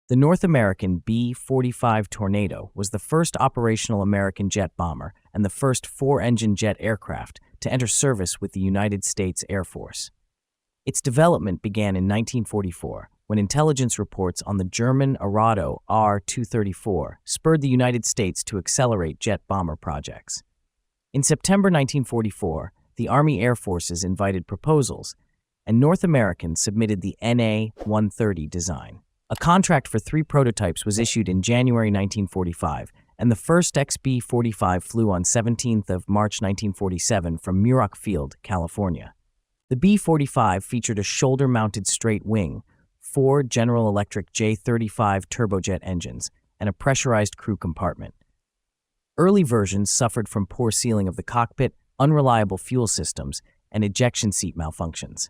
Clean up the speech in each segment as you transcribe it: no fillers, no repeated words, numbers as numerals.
The North American B-45 Tornado was the first operational American jet bomber and the first four-engine jet aircraft to enter service with the United States Air Force. Its development began in 1944, when intelligence reports on the German Arado R-234 spurred the United States to accelerate jet bomber projects. In September 1944, the Army Air Forces invited proposals, and North Americans submitted the NA-130 design. A contract for 3 prototypes was issued in January 1945, and the first XB-45 flew on 17th of March 1947 from Muroc Field, California. The B-45 featured a shoulder-mounted straight wing, 4 General Electric J-35 turbojet engines, and a pressurized crew compartment. Early versions suffered from poor sealing of the cockpit, unreliable fuel systems, and ejection seat malfunctions.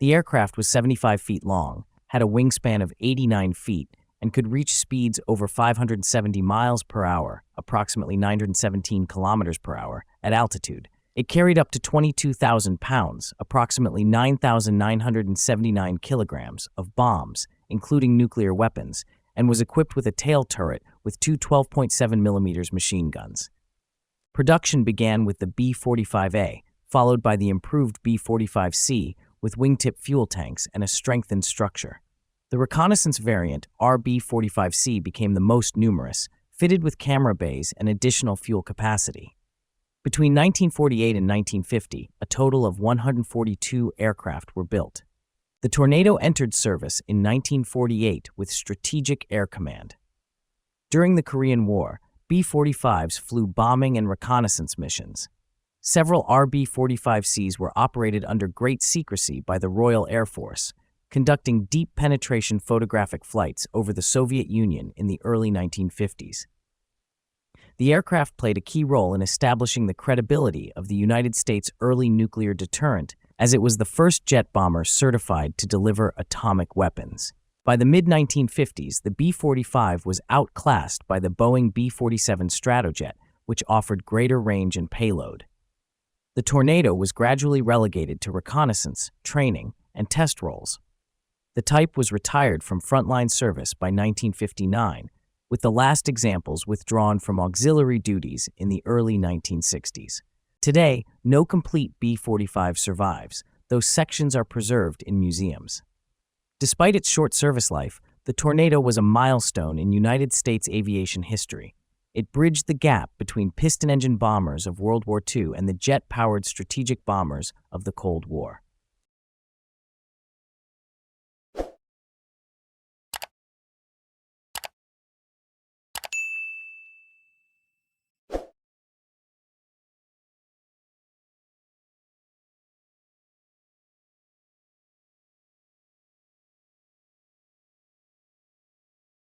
The aircraft was 75 feet long, had a wingspan of 89 feet, and could reach speeds over 570 miles per hour, approximately 917 kilometers per hour, at altitude. It carried up to 22,000 pounds, approximately 9,979 kilograms, of bombs, including nuclear weapons, and was equipped with a tail turret with 2 12.7mm machine guns. Production began with the B-45A, followed by the improved B-45C, with wingtip fuel tanks and a strengthened structure. The reconnaissance variant, RB-45C, became the most numerous, fitted with camera bays and additional fuel capacity. Between 1948 and 1950, a total of 142 aircraft were built. The Tornado entered service in 1948 with Strategic Air Command. During the Korean War, B-45s flew bombing and reconnaissance missions. Several RB-45Cs were operated under great secrecy by the Royal Air Force, conducting deep penetration photographic flights over the Soviet Union in the early 1950s. The aircraft played a key role in establishing the credibility of the United States' early nuclear deterrent, as it was the first jet bomber certified to deliver atomic weapons. By the mid-1950s, the B-45 was outclassed by the Boeing B-47 Stratojet, which offered greater range and payload. The Tornado was gradually relegated to reconnaissance, training, and test roles. The type was retired from frontline service by 1959, with the last examples withdrawn from auxiliary duties in the early 1960s. Today, no complete B-45 survives, though sections are preserved in museums. Despite its short service life, the Tornado was a milestone in United States aviation history. It bridged the gap between piston-engine bombers of World War II and the jet-powered strategic bombers of the Cold War.